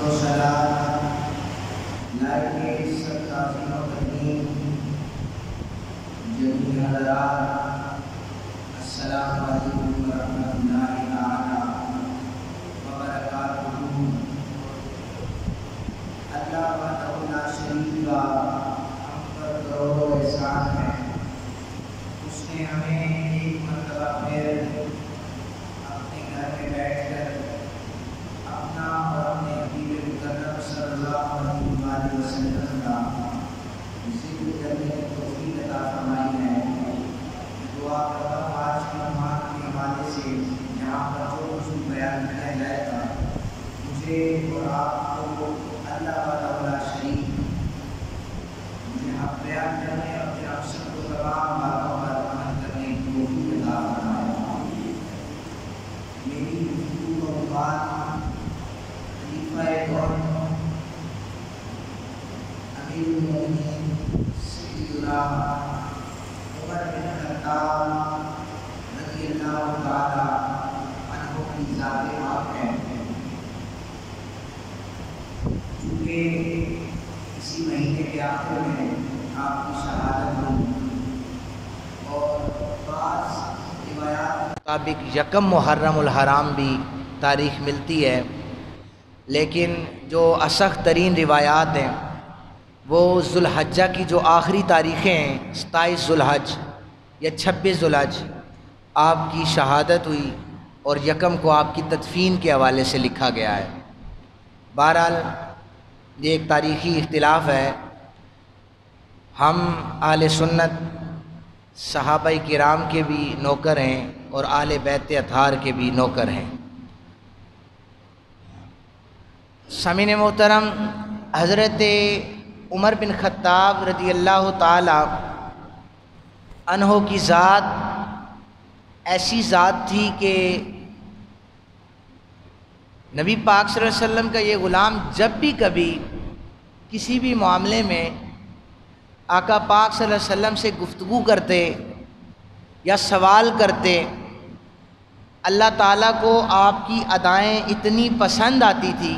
السلام علیکم ورحمۃ اللہ تعالیٰ وبرکاتہ۔ اللہ وحدہ لا شریک کا ہم پر کروڑوں احسان ہے، اس نے ہمیں ایک مرتبہ پھر اپنے گھر میں بیٹھ کر اپنا اور اپنے حبیب مکرم صلی اللہ علیہ وسلم کا ذکر کرنے کی توفیق عطا فرمائی ہے۔ دعا کرتا ہوں آج کی نماز کے حوالے سے یہاں پر جو موضوع بیان کیا جائے گا، مجھے اور آپ کو اللہ وحدہ شریک مجھے حق بیان کرنے اور پھر آپ سب کو تمام باتوں پر عمل کرنے کی توفیق عطا فرمائے۔ میری گفتگو کا عنوان خلیفہ کون امیر المومنین سیدنا عمر بن خطاب رضی اللہ تعالیٰ عنہ کی ذات پاک ہے۔ چونکہ اسی مہینے کے آخر میں آپ کی شہادت ہوئی اور بعض روایات کے مطابق یکم محرم الحرام بھی تاریخ ملتی ہے، لیکن جو اصح ترین روایات ہیں وہ ذوالحجہ کی جو آخری تاریخیں ہیں 27 ذوالحج یا 26 ذوالحج آپ کی شہادت ہوئی اور یکم کو آپ کی تدفین کے حوالے سے لکھا گیا ہے۔ بہرحال یہ ایک تاریخی اختلاف ہے۔ ہم اہل سنت صحابہ کرام کے بھی نوکر ہیں اور اہل بیت اطہار کے بھی نوکر ہیں۔ سامعین محترم، حضرت عمر بن خطاب رضی اللہ تعالی عنہ کی ذات ایسی ذات تھی کہ نبی پاک صلی اللہ علیہ وسلم کا یہ غلام جب بھی کبھی کسی بھی معاملے میں آقا پاک صلی اللہ علیہ وسلم سے گفتگو کرتے یا سوال کرتے، اللہ تعالیٰ کو آپ کی ادائیں اتنی پسند آتی تھی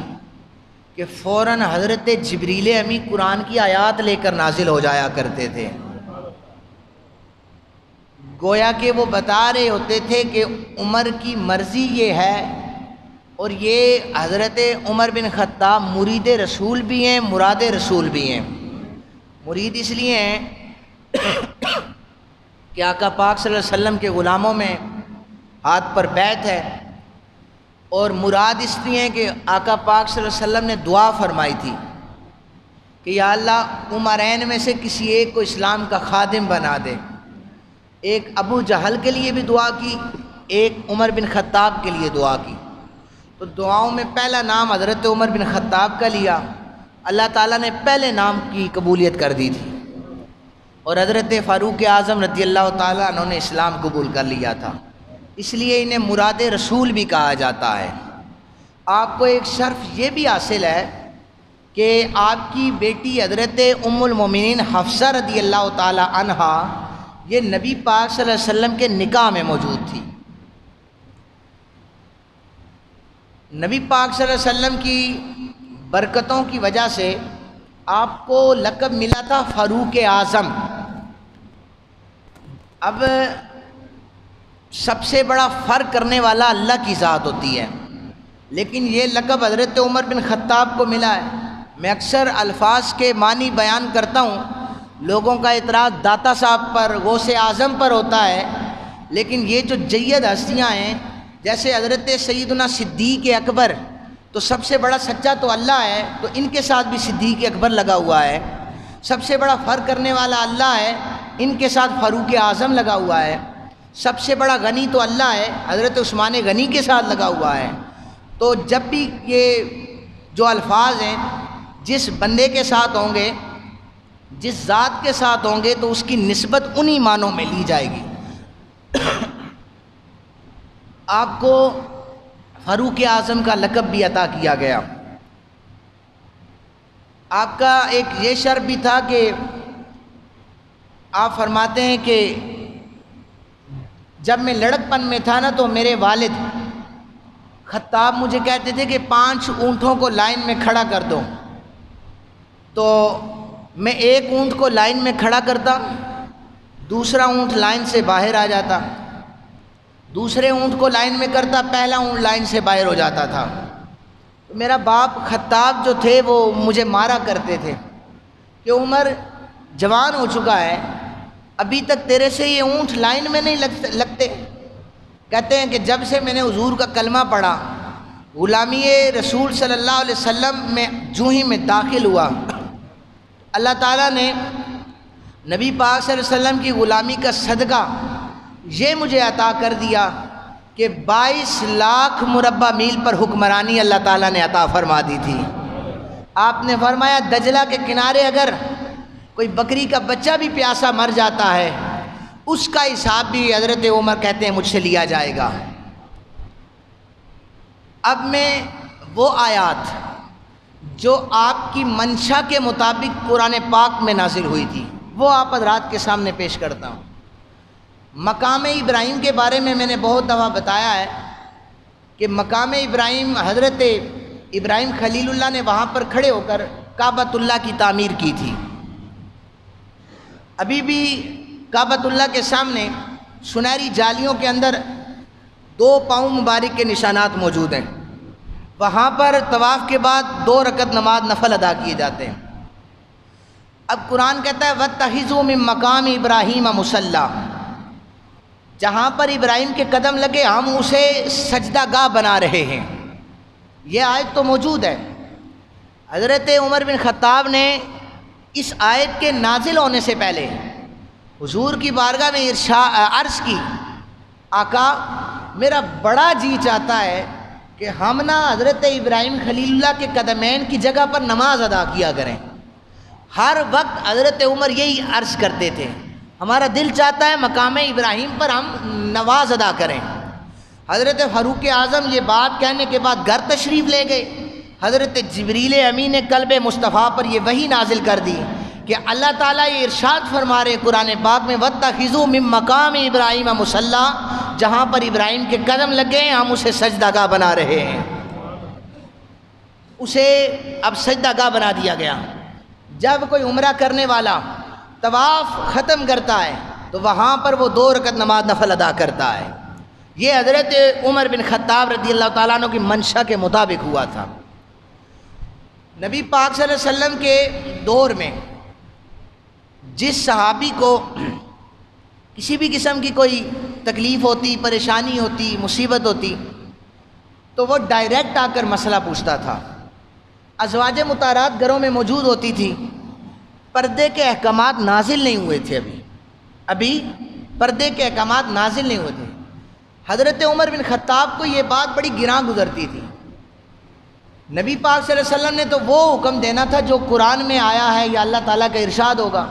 کہ فوراً حضرت جبریل امی قرآن کی آیات لے کر نازل ہو جایا کرتے تھے۔ گویا کہ وہ بتا رہے ہوتے تھے کہ عمر کی مرضی یہ ہے، اور یہ حضرت عمر بن خطاب مرید رسول بھی ہیں، مراد رسول بھی ہیں۔ مرید اس لیے ہیں کہ آقا پاک صلی اللہ علیہ وسلم کے غلاموں میں ہاتھ پر بیعت ہے، اور مراد اس لیے ہیں کہ آقا پاک صلی اللہ علیہ وسلم نے دعا فرمائی تھی کہ یا اللہ عمرین میں سے کسی ایک کو اسلام کا خادم بنا دے۔ ایک ابو جہل کے لیے بھی دعا کی، ایک عمر بن خطاب کے لیے دعا کی۔ تو دعاؤں میں پہلا نام حضرت عمر بن خطاب کا لیا، اللہ تعالیٰ نے پہلے نام کی قبولیت کر دی تھی، اور حضرت فاروق اعظم رضی اللہ تعالیٰ عنہ نے اسلام قبول کر لیا تھا، اس لیے انہیں مراد رسول بھی کہا جاتا ہے۔ آپ کو ایک شرف یہ بھی حاصل ہے کہ آپ کی بیٹی حضرت ام المومنین حفصہ رضی اللہ تعالی عنہا یہ نبی پاک صلی اللہ علیہ وسلم کے نکاح میں موجود تھی۔ نبی پاک صلی اللہ علیہ وسلم کی برکتوں کی وجہ سے آپ کو لقب ملا تھا فاروق اعظم۔ اب سب سے بڑا فرق کرنے والا اللہ کی ذات ہوتی ہے، لیکن یہ لقب حضرت عمر بن خطاب کو ملا ہے۔ میں اکثر الفاظ کے معنی بیان کرتا ہوں، لوگوں کا اعتراض داتا صاحب پر، غوث اعظم پر ہوتا ہے، لیکن یہ جو جید ہستیاں ہیں جیسے حضرت سیدنا صدیق اکبر، تو سب سے بڑا سچا تو اللہ ہے، تو ان کے ساتھ بھی صدیق اکبر لگا ہوا ہے۔ سب سے بڑا فرق کرنے والا اللہ ہے، ان کے ساتھ فاروق اعظم لگا ہوا ہے۔ سب سے بڑا غنی تو اللہ ہے، حضرت عثمان غنی کے ساتھ لگا ہوا ہے۔ تو جب بھی یہ جو الفاظ ہیں جس بندے کے ساتھ ہوں گے، جس ذات کے ساتھ ہوں گے، تو اس کی نسبت انہی معنوں میں لی جائے گی۔ آپ کو فاروق اعظم کا لقب بھی عطا کیا گیا۔ آپ کا ایک یہ شرف بھی تھا کہ آپ فرماتے ہیں کہ جب میں لڑکپن میں تھا نا، تو میرے والد خطاب مجھے کہتے تھے کہ 5 اونٹوں کو لائن میں کھڑا کر دو، تو میں ایک اونٹ کو لائن میں کھڑا کرتا، دوسرا اونٹ لائن سے باہر آ جاتا، دوسرے اونٹ کو لائن میں کرتا، پہلا اونٹ لائن سے باہر ہو جاتا تھا۔ میرا باپ خطاب جو تھے وہ مجھے مارا کرتے تھے کہ عمر جوان ہو چکا ہے، ابھی تک تیرے سے یہ اونٹ لائن میں نہیں لگتے۔ کہتے ہیں کہ جب سے میں نے حضور کا کلمہ پڑھا، غلامی رسول صلی اللہ علیہ وسلم میں جو ہی میں داخل ہوا، اللہ تعالیٰ نے نبی پاک صلی اللہ علیہ وسلم کی غلامی کا صدقہ یہ مجھے عطا کر دیا کہ 22 لاکھ مربع میل پر حکمرانی اللہ تعالیٰ نے عطا فرما دی تھی۔ آپ نے فرمایا دجلہ کے کنارے اگر کوئی بکری کا بچہ بھی پیاسا مر جاتا ہے، اس کا حساب بھی حضرت عمر کہتے ہیں مجھ سے لیا جائے گا۔ اب میں وہ آیات جو آپ کی منشا کے مطابق قرآن پاک میں نازل ہوئی تھی وہ آپ حضرات کے سامنے پیش کرتا ہوں۔ مقام ابراہیم کے بارے میں نے بہت دفعہ بتایا ہے کہ مقام ابراہیم حضرت ابراہیم خلیل اللہ نے وہاں پر کھڑے ہو کر کعبۃ اللہ کی تعمیر کی تھی۔ ابھی بھی کعبۃ اللہ کے سامنے سنہری جالیوں کے اندر 2 پاؤں مبارک کے نشانات موجود ہیں۔ وہاں پر طواف کے بعد 2 رکعت نماز نفل ادا کیے جاتے ہیں۔ اب قرآن کہتا ہے وَاتَّخِذُوا مِن مَّقَامِ إِبْرَاهِيمَ مُصَلًّى، جہاں پر ابراہیم کے قدم لگے ہم اسے سجدہ گاہ بنا رہے ہیں۔ یہ آیت تو موجود ہے۔ حضرت عمر بن خطاب نے اس آیت کے نازل ہونے سے پہلے حضور کی بارگاہ میں عرض کی، آقا میرا بڑا جی چاہتا ہے کہ ہم نا حضرت ابراہیم خلیل اللہ کے قدمین کی جگہ پر نماز ادا کیا کریں۔ ہر وقت حضرت عمر یہی عرض کرتے تھے، ہمارا دل چاہتا ہے مقام ابراہیم پر ہم نماز ادا کریں۔ حضرت فاروق اعظم یہ بات کہنے کے بعد گھر تشریف لے گئے۔ حضرت جبریل امین نے قلب مصطفیٰ پر یہ وحی نازل کر دی کہ اللہ تعالیٰ یہ ارشاد فرما رہے قرآن پاک میں وَاتَّخِذُوا مِن مَّقَامِ إِبْرَاهِيمَ مُصَلًّى، جہاں پر ابراہیم کے قدم لگے ہیں ہم اسے سجدہ گاہ بنا رہے ہیں۔ اسے اب سجدہ گاہ بنا دیا گیا۔ جب کوئی عمرہ کرنے والا طواف ختم کرتا ہے تو وہاں پر وہ 2 رکعت نماز نفل ادا کرتا ہے۔ یہ حضرت عمر بن خطاب رضی اللہ تعالیٰ عنہ کی منشا کے مطابق ہوا تھا۔ نبی پاک صلی اللہ علیہ وسلم کے دور میں جس صحابی کو کسی بھی قسم کی کوئی تکلیف ہوتی، پریشانی ہوتی، مصیبت ہوتی تو وہ ڈائریکٹ آ کر مسئلہ پوچھتا تھا۔ ازواج مطہرات گھروں میں موجود ہوتی تھی، پردے کے احکامات نازل نہیں ہوئے تھے، ابھی پردے کے احکامات نازل نہیں ہوئے تھے۔ حضرت عمر بن خطاب کو یہ بات بڑی گراں گزرتی تھی۔ نبی پاک صلی اللہ علیہ وسلم نے تو وہ حکم دینا تھا جو قرآن میں آیا ہے یا اللہ تعالیٰ کا ارشاد ہوگا۔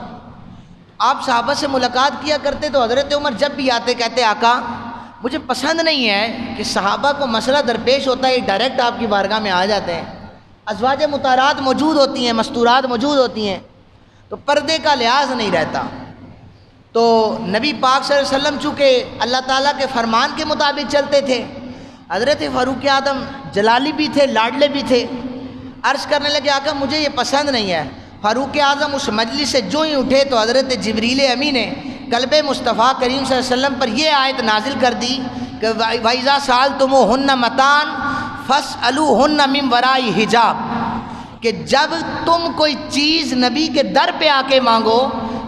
آپ صحابہ سے ملاقات کیا کرتے تو حضرت عمر جب بھی آتے کہتے آقا مجھے پسند نہیں ہے کہ صحابہ کو مسئلہ درپیش ہوتا ہے ڈائریکٹ آپ کی بارگاہ میں آ جاتے ہیں، ازواج مطہرات موجود ہوتی ہیں، مستورات موجود ہوتی ہیں، تو پردے کا لحاظ نہیں رہتا۔ تو نبی پاک صلی اللہ علیہ وسلم چونکہ اللہ تعالیٰ کے فرمان کے مطابق چلتے تھے، حضرت فاروق اعظم جلالی بھی تھے، لاڈلے بھی تھے، عرض کرنے لگے آقا مجھے یہ پسند نہیں ہے۔ فاروق اعظم اس مجلس سے جو ہی اٹھے تو حضرت جبریل امین نے قلب مصطفیٰ کریم صلی اللہ علیہ وسلم پر یہ آیت نازل کر دی کہ وَإِذَا سَأَلْتُمُوهُنَّ مَتَاعًا فَاسْأَلُوهُنَّ مِن وَرَاءِ حِجَاب، کہ جب تم کوئی چیز نبی کے در پہ آ کے مانگو،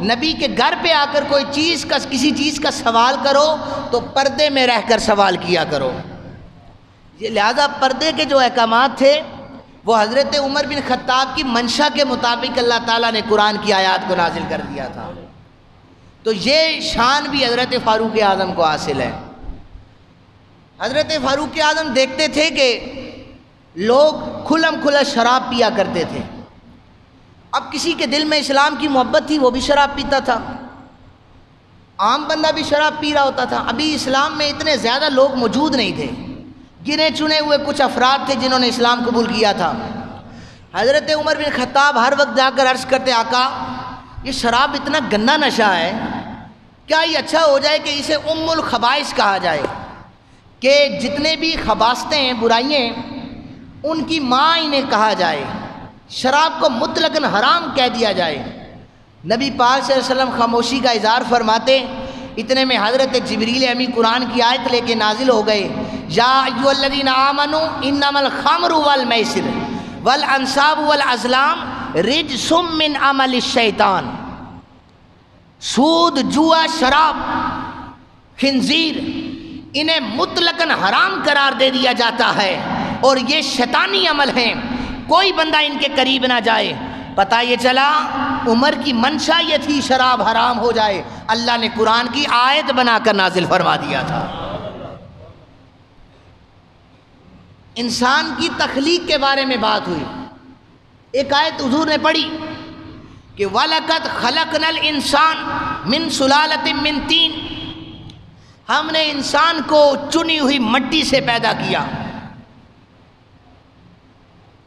نبی کے گھر پہ آ کر کوئی چیز کا کسی چیز کا سوال کرو تو پردے میں رہ کر سوال کیا کرو۔ یہ لہذا پردے کے جو احکامات تھے وہ حضرت عمر بن خطاب کی منشا کے مطابق اللہ تعالیٰ نے قرآن کی آیات کو نازل کر دیا تھا۔ تو یہ شان بھی حضرت فاروق اعظم کو حاصل ہے۔ حضرت فاروق اعظم دیکھتے تھے کہ لوگ کھلم کھلا شراب پیا کرتے تھے، اب کسی کے دل میں اسلام کی محبت تھی وہ بھی شراب پیتا تھا، عام بندہ بھی شراب پی رہا ہوتا تھا۔ ابھی اسلام میں اتنے زیادہ لوگ موجود نہیں تھے، گنے چنے ہوئے کچھ افراد تھے جنہوں نے اسلام قبول کیا تھا۔ حضرت عمر بن خطاب ہر وقت جا کر عرض کرتے آقا یہ شراب اتنا گندا نشہ ہے، کیا یہ اچھا ہو جائے کہ اسے ام الخبائث کہا جائے، کہ جتنے بھی خباثتیں ہیں، برائیاں ہیں، ان کی ماں انہیں کہا جائے، شراب کو مطلقاً حرام کہہ دیا جائے۔ نبی پاک صلی اللہ علیہ وسلم خاموشی کا اظہار فرماتے، اتنے میں حضرت جبریل امین قرآن کی آیت لے کے نازل ہو گئے، یا ایھا الذین آمنوا انما الخمر والمیسر والانصاب والازلام رجس من عمل الشیطان۔ سود، جوا، شراب، خنزیر، انہیں مطلقاً حرام قرار دے دیا جاتا ہے اور یہ شیطانی عمل ہیں، کوئی بندہ ان کے قریب نہ جائے۔ پتہ یہ چلا عمر کی منشا یہ تھی شراب حرام ہو جائے، اللہ نے قرآن کی آیت بنا کر نازل فرما دیا تھا۔ انسان کی تخلیق کے بارے میں بات ہوئی، ایک آیت حضور نے پڑھی کہ وَلَقَدْ خَلَقْنَا الْإِنسَانَ مِنْ سُلَالَةٍ مِّن طِينٍ، ہم نے انسان کو چنی ہوئی مٹی سے پیدا کیا۔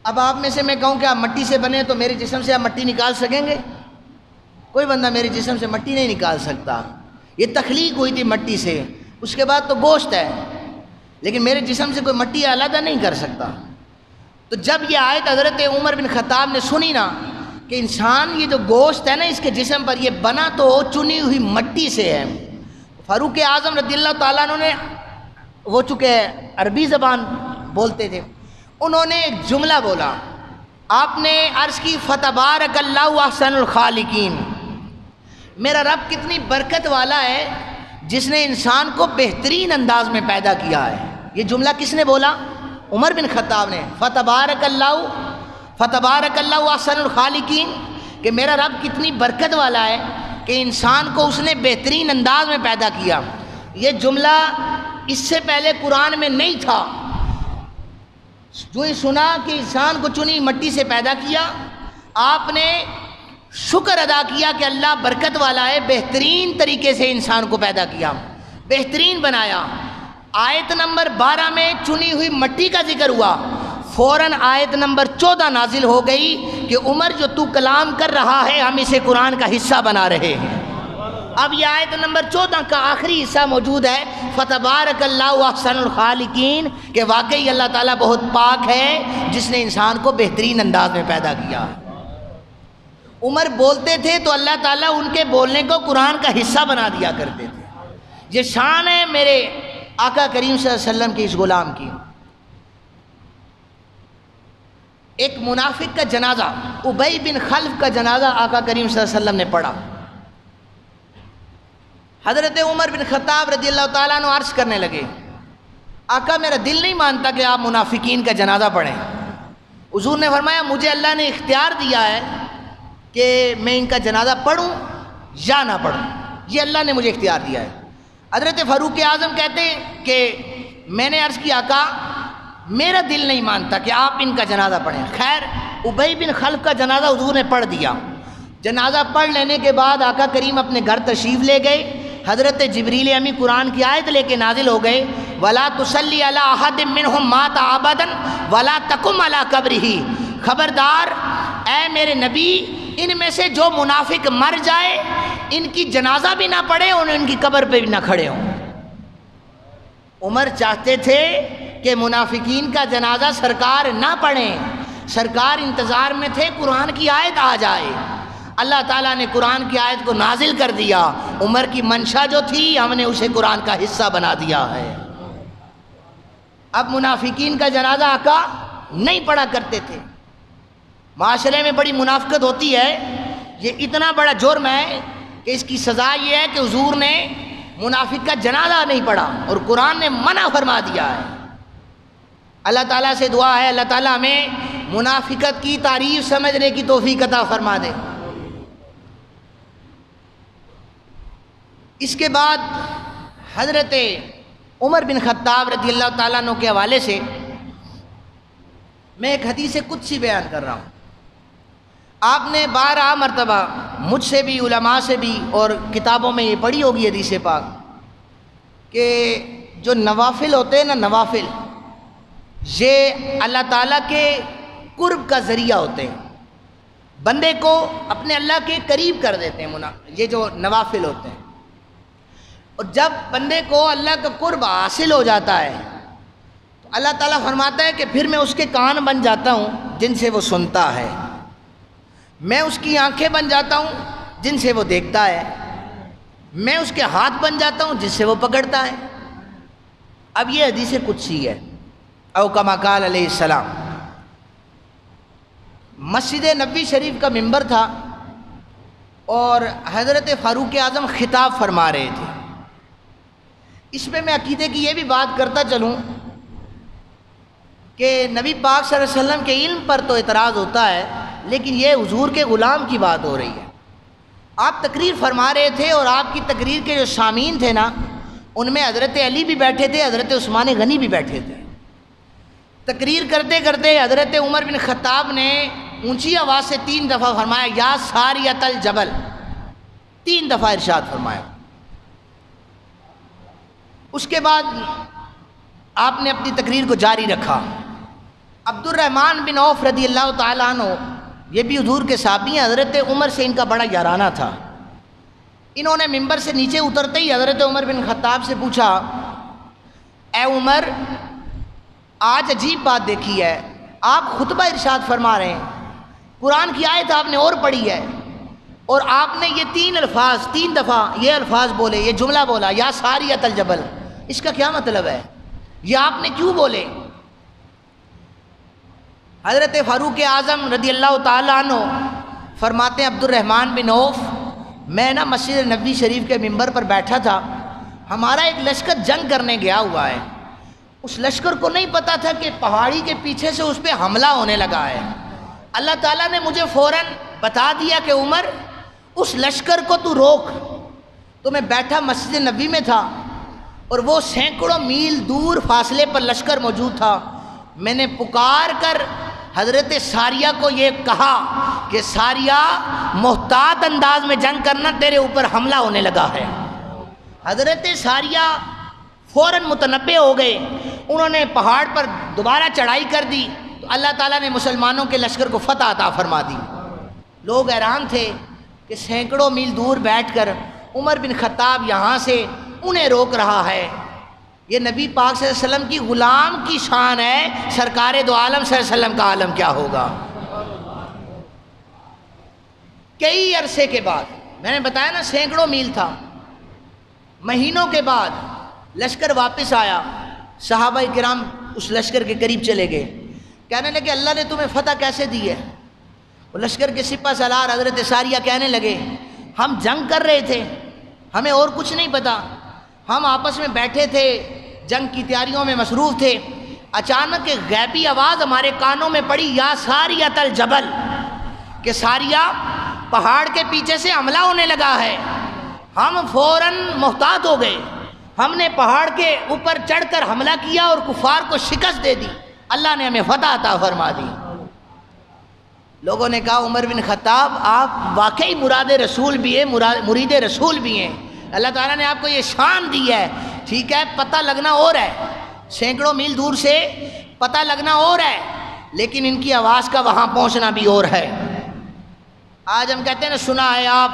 اب آپ میں سے میں کہوں کہ آپ مٹی سے بنے تو میرے جسم سے آپ مٹی نکال سکیں گے؟ کوئی بندہ میرے جسم سے مٹی نہیں نکال سکتا۔ یہ تخلیق ہوئی تھی مٹی سے، اس کے بعد تو گوشت ہے، لیکن میرے جسم سے کوئی مٹی علیحدہ نہیں کر سکتا۔ تو جب یہ آیت حضرت عمر بن خطاب نے سنی نا کہ انسان یہ جو گوشت ہے نا اس کے جسم پر، یہ بنا تو چنی ہوئی مٹی سے ہے، فاروق اعظم رضی اللہ تعالیٰ عنہ نے، وہ چونکہ عربی زبان بولتے تھے، انہوں نے ایک جملہ بولا، آپ نے عرض کی فتبارک اللہ احسن الخالقین، میرا رب کتنی برکت والا ہے جس نے انسان کو بہترین انداز میں پیدا کیا ہے۔ یہ جملہ کس نے بولا؟ عمر بن خطاب نے، فتبارک اللہ احسن الخالقین، کہ میرا رب کتنی برکت والا ہے کہ انسان کو اس نے بہترین انداز میں پیدا کیا۔ یہ جملہ اس سے پہلے قرآن میں نہیں تھا۔ جو ہی سنا کہ انسان کو چنی مٹی سے پیدا کیا، آپ نے شکر ادا کیا کہ اللہ برکت والا ہے، بہترین طریقے سے انسان کو پیدا کیا، بہترین بنایا۔ آیت نمبر 12 میں چنی ہوئی مٹی کا ذکر ہوا، فوراً آیت نمبر 14 نازل ہو گئی کہ عمر جو تو کلام کر رہا ہے ہم اسے قرآن کا حصہ بنا رہے ہیں۔ اب یہ آیت نمبر 14 کا آخری حصہ موجود ہے، فتبارک اللہ احسن الخالقین، کہ واقعی اللہ تعالیٰ بہت پاک ہے جس نے انسان کو بہترین انداز میں پیدا کیا۔ عمر بولتے تھے تو اللہ تعالیٰ ان کے بولنے کو قرآن کا حصہ بنا دیا کرتے تھے۔ یہ شان ہے میرے آقا کریم صلی اللہ علیہ وسلم کے اس غلام کی۔ ایک منافق کا جنازہ، ابی بن خلف کا جنازہ آقا کریم صلی اللہ علیہ وسلم نے پڑھا۔ حضرت عمر بن خطاب رضی اللہ تعالیٰ عنہ عرض کرنے لگے، آقا میرا دل نہیں مانتا کہ آپ منافقین کا جنازہ پڑھیں۔ حضور نے فرمایا مجھے اللہ نے اختیار دیا ہے کہ میں ان کا جنازہ پڑھوں یا نہ پڑھوں، یہ اللہ نے مجھے اختیار دیا ہے۔ حضرت فاروق اعظم کہتے ہیں کہ میں نے عرض کیا آقا میرا دل نہیں مانتا کہ آپ ان کا جنازہ پڑھیں۔ خیر ابی بن خلف کا جنازہ حضور نے پڑھ دیا۔ جنازہ پڑھ لینے کے بعد آقا کریم اپنے گھر تشریف لے گئے۔ حضرت جبریل امین قرآن کی آیت لے کے نازل ہو گئے، وَلَا تُصَلِّ عَلَىٰ أَحَدٍ مِّنْهُمْ مَاتَ أَبَدًا وَلَا تَقُمْ عَلَىٰ قَبْرِهِ، خبردار اے میرے نبی ان میں سے جو منافق مر جائے ان کی جنازہ بھی نہ پڑھے اور ان کی قبر پہ بھی نہ کھڑے ہوں۔ عمر چاہتے تھے کہ منافقین کا جنازہ سرکار نہ پڑھیں، سرکار انتظار میں تھے قرآن کی آیت آ جائے۔ اللہ تعالیٰ نے قرآن کی آیت کو نازل کر دیا، عمر کی منشا جو تھی ہم نے اسے قرآن کا حصہ بنا دیا ہے۔ اب منافقین کا جنازہ آقا نہیں پڑھا کرتے تھے۔ معاشرے میں بڑی منافقت ہوتی ہے، یہ اتنا بڑا جرم ہے کہ اس کی سزا یہ ہے کہ حضور نے منافق کا جنازہ نہیں پڑھا اور قرآن نے منع فرما دیا ہے۔ اللہ تعالیٰ سے دعا ہے اللہ تعالیٰ ہمیں منافقت کی تعریف سمجھنے کی توفیق عطا فرما دے۔ اس کے بعد حضرت عمر بن خطاب رضی اللہ تعالیٰ عنہ کے حوالے سے میں ایک حدیث قدسی بیان کر رہا ہوں۔ آپ نے 12 مرتبہ مجھ سے بھی علماء سے بھی اور کتابوں میں یہ پڑھی ہوگی حدیث پاک کہ جو نوافل ہوتے ہیں نا، نوافل یہ اللہ تعالیٰ کے قرب کا ذریعہ ہوتے ہیں، بندے کو اپنے اللہ کے قریب کر دیتے ہیں۔ یہ جو نوافل ہوتے ہیں، اور جب بندے کو اللہ کا قرب حاصل ہو جاتا ہے تو اللہ تعالیٰ فرماتا ہے کہ پھر میں اس کے کان بن جاتا ہوں جن سے وہ سنتا ہے، میں اس کی آنکھیں بن جاتا ہوں جن سے وہ دیکھتا ہے، میں اس کے ہاتھ بن جاتا ہوں جس سے وہ پکڑتا ہے۔ اب یہ حدیث قدسی ہے، او کما قال علیہ السلام۔ مسجد نبوی شریف کا ممبر تھا اور حضرت فاروق اعظم خطاب فرما رہے تھے۔ اس پہ میں عقیدے کی یہ بھی بات کرتا چلوں کہ نبی پاک صلی اللہ علیہ وسلم کے علم پر تو اعتراض ہوتا ہے، لیکن یہ حضور کے غلام کی بات ہو رہی ہے۔ آپ تقریر فرما رہے تھے اور آپ کی تقریر کے جو سامعین تھے نا، ان میں حضرت علی بھی بیٹھے تھے، حضرت عثمان غنی بھی بیٹھے تھے۔ تقریر کرتے کرتے حضرت عمر بن خطاب نے اونچی آواز سے 3 دفعہ فرمایا یا ساریۃ الجبل، 3 دفعہ ارشاد فرمایا۔ اس کے بعد آپ نے اپنی تقریر کو جاری رکھا۔ عبد الرحمن بن عوف رضی اللہ تعالیٰ عنہ، یہ بھی حضور کے صحابی ہیں، حضرت عمر سے ان کا بڑا یارانہ تھا۔ انہوں نے ممبر سے نیچے اترتے ہی حضرت عمر بن خطاب سے پوچھا، اے عمر، آج عجیب بات دیکھی ہے، آپ خطبہ ارشاد فرما رہے ہیں، قرآن کی آیت آپ نے اور پڑھی ہے، اور آپ نے یہ 3 دفعہ یہ الفاظ بولے، یہ جملہ بولا یا ساریۃ الجبل، اس کا کیا مطلب ہے؟ یہ آپ نے کیوں بولے؟ حضرت فاروق اعظم رضی اللہ تعالیٰ عنہ فرماتے ہیں، عبد الرحمن بن عوف، میں نا مسجد نبوی شریف کے ممبر پر بیٹھا تھا، ہمارا ایک لشکر جنگ کرنے گیا ہوا ہے، اس لشکر کو نہیں پتا تھا کہ پہاڑی کے پیچھے سے اس پہ حملہ ہونے لگا ہے۔ اللہ تعالیٰ نے مجھے فوراً بتا دیا کہ عمر، اس لشکر کو تو روک۔ تو میں بیٹھا مسجد نبوی میں تھا اور وہ سینکڑوں میل دور فاصلے پر لشکر موجود تھا، میں نے پکار کر حضرت ساریہ کو یہ کہا کہ ساریہ، محتاط انداز میں جنگ کرنا، تیرے اوپر حملہ ہونے لگا ہے۔ حضرت ساریہ فوراً متنبہ ہو گئے، انہوں نے پہاڑ پر دوبارہ چڑھائی کر دی تو اللہ تعالیٰ نے مسلمانوں کے لشکر کو فتح عطا فرما دی۔ لوگ حیران تھے کہ سینکڑوں میل دور بیٹھ کر عمر بن خطاب یہاں سے انہیں روک رہا ہے۔ یہ نبی پاک صلی اللہ علیہ وسلم کی غلام کی شان ہے، سرکار دو عالم صلی اللہ علیہ وسلم کا عالم کیا ہوگا؟ کئی عرصے کے بعد، میں نے بتایا نا سینکڑوں میل تھا، مہینوں کے بعد لشکر واپس آیا، صحابہ کرام اس لشکر کے قریب چلے گئے، کہنے لگے اللہ نے تمہیں فتح کیسے دی ہے؟ وہ لشکر کے سپہ سالار حضرت ساریہ کہنے لگے، ہم جنگ کر رہے تھے، ہمیں اور کچھ نہیں پتا، ہم آپس میں بیٹھے تھے، جنگ کی تیاریوں میں مصروف تھے، اچانک ایک غیبی آواز ہمارے کانوں میں پڑی، یا ساریۃ الجبل، کہ ساریہ، پہاڑ کے پیچھے سے حملہ ہونے لگا ہے۔ ہم فوراً محتاط ہو گئے، ہم نے پہاڑ کے اوپر چڑھ کر حملہ کیا اور کفار کو شکست دے دی، اللہ نے ہمیں فتح عطا فرما دی۔ لوگوں نے کہا عمر بن خطاب آپ واقعی مراد رسول بھی ہیں، مرید رسول بھی ہیں، اللہ تعالیٰ نے آپ کو یہ شان دی ہے، ٹھیک ہے، پتہ لگنا اور ہے، سینکڑوں میل دور سے پتہ لگنا اور ہے، لیکن ان کی آواز کا وہاں پہنچنا بھی اور ہے۔ آج ہم کہتے ہیں نا، سنا ہے آپ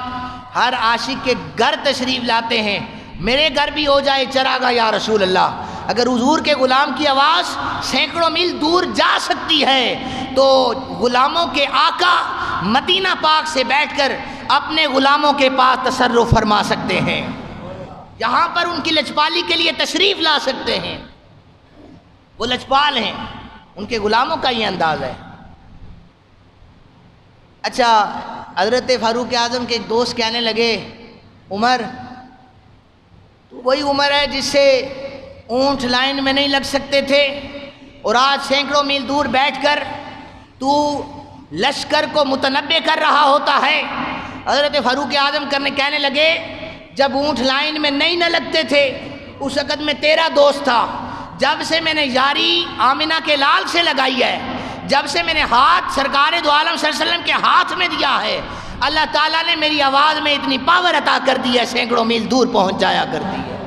ہر عاشق کے گھر تشریف لاتے ہیں، میرے گھر بھی ہو جائے چراغاں یا رسول اللہ۔ اگر حضور کے غلام کی آواز سینکڑوں میل دور جا سکتی ہے تو غلاموں کے آقا مدینہ پاک سے بیٹھ کر اپنے غلاموں کے پاس تصرف فرما سکتے ہیں، یہاں پر ان کی لچپالی کے لیے تشریف لا سکتے ہیں، وہ لچپال ہیں، ان کے غلاموں کا یہ انداز ہے۔ اچھا، حضرت فاروق اعظم کے ایک دوست کہنے لگے، عمر تو وہی عمر ہے جس سے اونٹ لائن میں نہیں لگ سکتے تھے، اور آج سینکڑوں میل دور بیٹھ کر تو لشکر کو متنبع کر رہا ہوتا ہے۔ حضرت فاروق اعظم کہنے لگے، جب اونٹ لائن میں نہیں نہ لگتے تھے اس وقت میں تیرا دوست تھا، جب سے میں نے یاری آمنہ کے لال سے لگائی ہے، جب سے میں نے ہاتھ سرکار دو عالم صلی اللہ علیہ وسلم کے ہاتھ میں دیا ہے، اللہ تعالیٰ نے میری آواز میں اتنی پاور عطا کر دی ہے، سینکڑوں میل دور پہنچ جایا کرتی ہے۔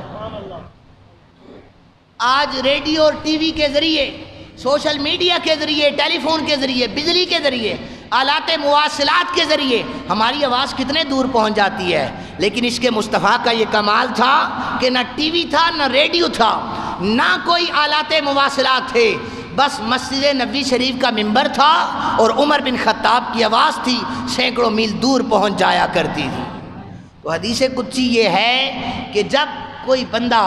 آج ریڈیو اور ٹی وی کے ذریعے سوشل میڈیا کے ذریعے، ٹیلی فون کے ذریعے، بجلی کے ذریعے، آلات مواصلات کے ذریعے ہماری آواز کتنے دور پہنچ جاتی ہے، لیکن اس کے مصطفیٰ کا یہ کمال تھا کہ نہ ٹی وی تھا، نہ ریڈیو تھا، نہ کوئی آلات مواصلات تھے، بس مسجد نبوی شریف کا منبر تھا اور عمر بن خطاب کی آواز تھی، سینکڑوں میل دور پہنچ جایا کرتی تھی۔ تو حدیث قدسی یہ ہے کہ جب کوئی بندہ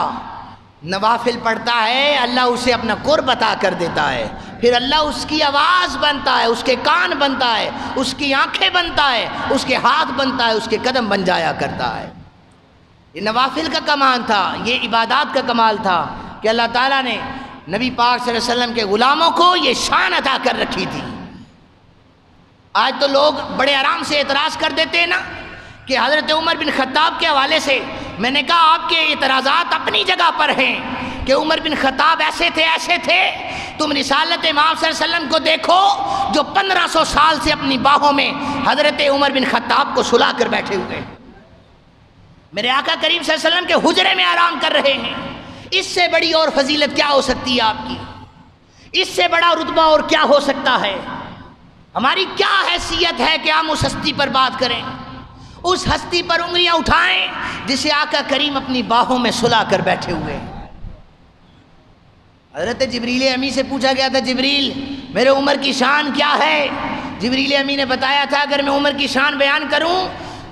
نوافل پڑھتا ہے اللہ اسے اپنا قرب عطا کر دیتا ہے، پھر اللہ اس کی آواز بنتا ہے، اس کے کان بنتا ہے، اس کی آنکھیں بنتا ہے، اس کے ہاتھ بنتا ہے، اس کے قدم بن جایا کرتا ہے۔ یہ نوافل کا کمال تھا، یہ عبادات کا کمال تھا کہ اللہ تعالیٰ نے نبی پاک صلی اللہ علیہ وسلم کے غلاموں کو یہ شان عطا کر رکھی تھی۔ آج تو لوگ بڑے آرام سے اعتراض کر دیتے ہیں نا کہ حضرت عمر بن خطاب کے حوالے سے، میں نے کہا آپ کے اعتراضات اپنی جگہ پر ہیں کہ عمر بن خطاب ایسے تھے ایسے تھے، تم رسالت امام صلی اللہ علیہ وسلم کو دیکھو جو 1500 سال سے اپنی باہوں میں حضرت عمر بن خطاب کو سلا کر بیٹھے ہوئے، میرے آقا کریم صلی اللہ علیہ وسلم کے حجرے میں آرام کر رہے ہیں۔ اس سے بڑی اور فضیلت کیا ہو سکتی ہے آپ کی؟ اس سے بڑا رتبہ اور کیا ہو سکتا ہے؟ ہماری کیا حیثیت ہے کہ ہم اس ہستی پر بات کریں، اس ہستی پر انگلیاں اٹھائیں جسے آقا کریم اپنی باہوں میں سلا کر بیٹھے ہوئے۔ حضرت جبریل امی سے پوچھا گیا تھا، جبریل میرے عمر کی شان کیا ہے؟ جبریل امی نے بتایا تھا اگر میں عمر کی شان بیان کروں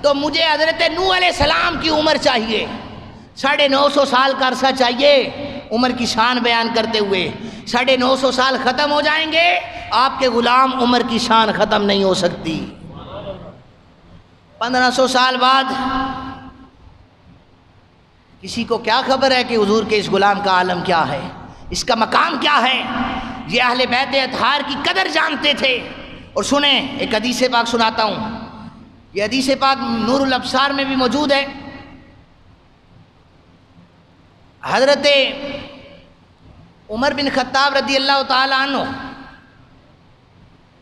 تو مجھے حضرت نوح علیہ السلام کی عمر چاہیے، 950 سال کا عرصہ چاہیے عمر کی شان بیان کرتے ہوئے۔ 950 سال ختم ہو جائیں گے، آپ کے غلام عمر کی شان ختم نہیں ہو سکتی۔ 1500 سال بعد کسی کو کیا خبر ہے کہ حضور کے اس غلام کا عالم کیا ہے، اس کا مقام کیا ہے؟ یہ اہل بیت اطہار کی قدر جانتے تھے۔ اور سنیں ایک حدیث پاک سناتا ہوں، یہ حدیث پاک نور الابصار میں بھی موجود ہے۔ حضرت عمر بن خطاب رضی اللہ تعالی عنہ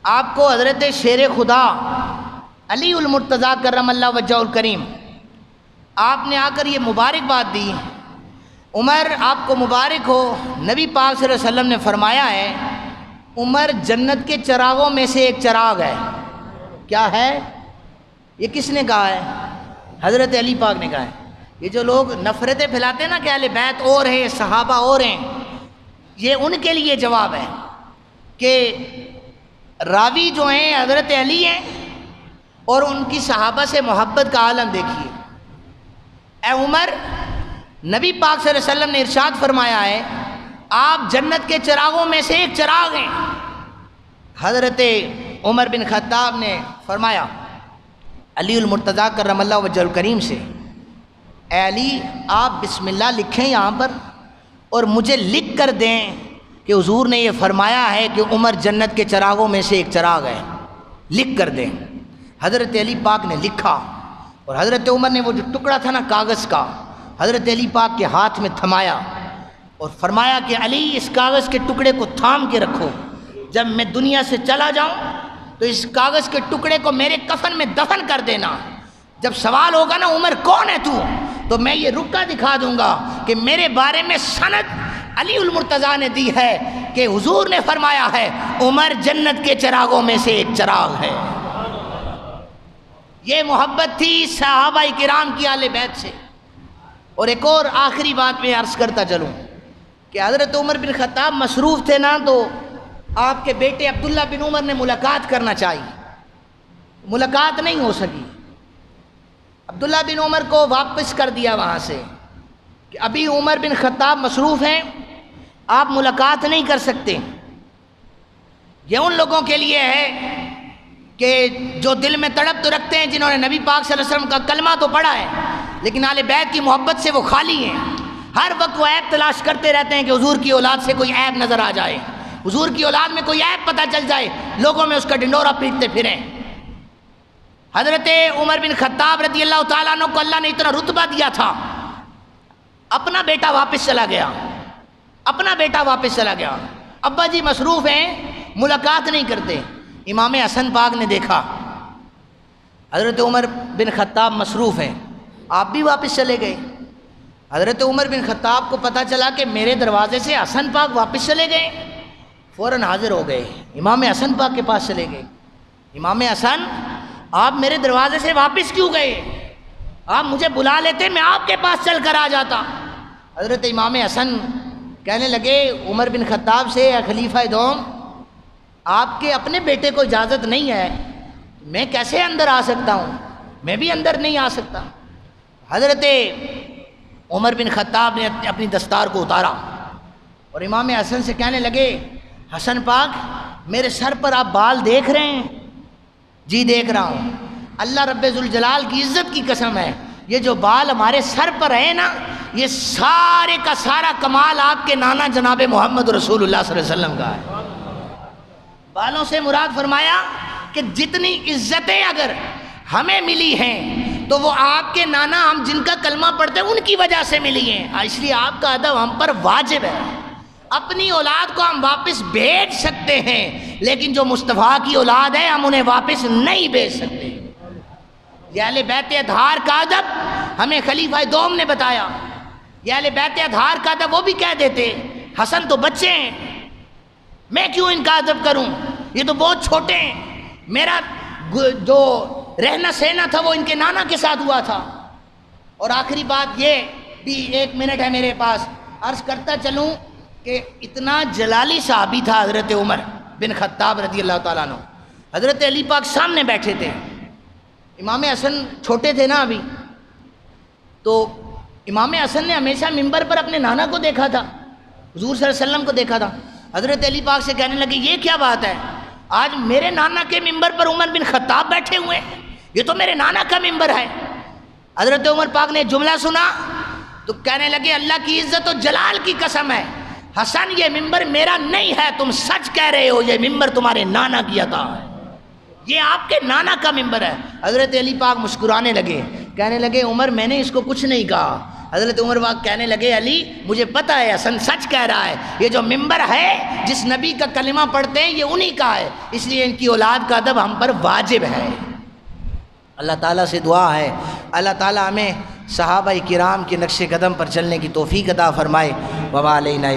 آپ کو حضرت شیر خدا علی المرتضیٰ کرم اللہ وجہہ الکریم آپ نے آ کر یہ مبارک بات دی، عمر آپ کو مبارک ہو، نبی پاک صلی اللہ علیہ وسلم نے فرمایا ہے عمر جنت کے چراغوں میں سے ایک چراغ ہے۔ کیا ہے یہ؟ کس نے کہا ہے؟ حضرت علی پاک نے کہا ہے۔ یہ جو لوگ نفرتیں پھیلاتے ہیں نا کہ اہل بیت اور ہیں صحابہ اور ہیں، یہ ان کے لیے جواب ہے کہ راوی جو ہیں حضرت علی ہیں اور ان کی صحابہ سے محبت کا عالم دیکھیے۔ اے عمر، نبی پاک صلی اللہ علیہ وسلم نے ارشاد فرمایا ہے آپ جنت کے چراغوں میں سے ایک چراغ ہیں۔ حضرت عمر بن خطاب نے فرمایا علی المرتضیٰ کرم اللہ وجہ الکریم سے، اے علی آپ بسم اللہ لکھیں یہاں پر اور مجھے لکھ کر دیں کہ حضور نے یہ فرمایا ہے کہ عمر جنت کے چراغوں میں سے ایک چراغ ہے، لکھ کر دیں۔ حضرت علی پاک نے لکھا اور حضرت عمر نے وہ جو ٹکڑا تھا نا کاغذ کا حضرت علی پاک کے ہاتھ میں تھمایا اور فرمایا کہ علی اس کاغذ کے ٹکڑے کو تھام کے رکھو، جب میں دنیا سے چلا جاؤں تو اس کاغذ کے ٹکڑے کو میرے کفن میں دفن کر دینا، جب سوال ہوگا نا عمر کون ہے تو میں یہ رکا دکھا دوں گا کہ میرے بارے میں سند علی المرتضیٰ نے دی ہے کہ حضور نے فرمایا ہے عمر جنت کے چراغوں میں سے ایک چراغ ہے۔ یہ محبت تھی صحابہ کرام کی اہل بیت سے۔ اور ایک اور آخری بات میں عرض کرتا چلوں کہ حضرت عمر بن خطاب مصروف تھے نا تو آپ کے بیٹے عبداللہ بن عمر نے ملاقات کرنا چاہی، ملاقات نہیں ہو سکی۔ عبداللہ بن عمر کو واپس کر دیا وہاں سے کہ ابھی عمر بن خطاب مصروف ہیں، آپ ملاقات نہیں کر سکتے۔ یہ ان لوگوں کے لیے ہے کہ جو دل میں تڑپ تو رکھتے ہیں، جنہوں نے نبی پاک صلی اللہ علیہ وسلم کا کلمہ تو پڑھا ہے لیکن اہل بیت کی محبت سے وہ خالی ہیں، ہر وقت وہ عیب تلاش کرتے رہتے ہیں کہ حضور کی اولاد سے کوئی عیب نظر آ جائے، حضور کی اولاد میں کوئی عیب پتہ چل جائے، لوگوں میں اس کا ڈنڈورا پیٹتے پھریں۔ حضرت عمر بن خطاب رضی اللہ تعالیٰ عنہ کو اللہ نے اتنا رتبہ دیا تھا، اپنا بیٹا واپس چلا گیا، اپنا بیٹا واپس چلا گیا، ابا جی مصروف ہیں ملاقات نہیں کرتے۔ امام حسن پاک نے دیکھا حضرت عمر بن خطاب مصروف ہیں، آپ بھی واپس چلے گئے۔ حضرت عمر بن خطاب کو پتہ چلا کہ میرے دروازے سے حسن پاک واپس چلے گئے، فوراً حاضر ہو گئے، امام حسن پاک کے پاس چلے گئے، امام حسن آپ میرے دروازے سے واپس کیوں گئے؟ آپ مجھے بلا لیتے، میں آپ کے پاس چل کر آ جاتا۔ حضرت امام حسن کہنے لگے عمر بن خطاب سے، یا خلیفہ دوم، آپ کے اپنے بیٹے کو اجازت نہیں ہے، میں کیسے اندر آ سکتا ہوں؟ میں بھی اندر نہیں آ سکتا۔ حضرت عمر بن خطاب نے اپنی دستار کو اتارا اور امام حسن سے کہنے لگے حسن پاک میرے سر پر آپ بال دیکھ رہے ہیں؟ جی دیکھ رہا ہوں۔ اللہ رب ذوالجلال کی عزت کی قسم ہے، یہ جو بال ہمارے سر پر ہیں نا، یہ سارے کا سارا کمال آپ کے نانا جناب محمد رسول اللہ صلی اللہ علیہ وسلم کا ہے۔ بالوں سے مراد فرمایا کہ جتنی عزتیں اگر ہمیں ملی ہیں تو وہ آپ کے نانا ہم جن کا کلمہ پڑھتے ہیں ان کی وجہ سے ملی ہیں، اس لیے آپ کا ادب ہم پر واجب ہے۔ اپنی اولاد کو ہم واپس بھیج سکتے ہیں، لیکن جو مصطفیٰ کی اولاد ہے ہم انہیں واپس نہیں بھیج سکتے۔ یہ اہل بیت اطہار کا ادب ہمیں خلیفہ دوم نے بتایا۔ یہ اہل بیت اطہار کا ادب وہ بھی کہہ دیتے حسن تو بچے ہیں، میں کیوں ان کا ادب کروں، یہ تو بہت چھوٹے ہیں، میرا جو رہنا سہنا تھا وہ ان کے نانا کے ساتھ ہوا تھا۔ اور آخری بات یہ بھی 1 منٹ ہے میرے پاس، عرض کرتا چلوں کہ اتنا جلالی صحابی تھا حضرت عمر بن خطاب رضی اللہ تعالیٰ عنہ۔ حضرت علی پاک سامنے بیٹھے تھے، امام حسن چھوٹے تھے نا ابھی، تو امام حسن نے ہمیشہ منبر پر اپنے نانا کو دیکھا تھا، حضور صلی اللہ علیہ وسلم کو دیکھا تھا۔ حضرت علی پاک سے کہنے لگے یہ کیا بات ہے، آج میرے نانا کے منبر پر عمر بن خطاب بیٹھے ہوئے ہیں، یہ تو میرے نانا کا منبر ہے۔ حضرت عمر پاک نے جملہ سنا تو کہنے لگے اللہ کی عزت و جلال کی قسم ہے حسن یہ منبر میرا نہیں ہے، تم سچ کہہ رہے ہو، یہ منبر تمہارے نانا کی عطا ہے، یہ آپ کے نانا کا منبر ہے۔ حضرت علی پاک مسکرانے لگے، کہنے لگے عمر میں نے اس کو کچھ نہیں کہا۔ حضرت عمر پاک کہنے لگے علی مجھے پتہ ہے حسن سچ کہہ رہا ہے، یہ جو منبر ہے جس نبی کا کلمہ پڑھتے ہیں یہ انہی کا ہے، اس لیے ان کی اولاد کا ادب ہم پر واجب ہے۔ اللہ تعالیٰ سے دعا ہے اللہ تعالیٰ ہمیں صحابہ کرام کے نقش قدم پر چلنے کی توفیق عطا فرمائے۔ وما علینا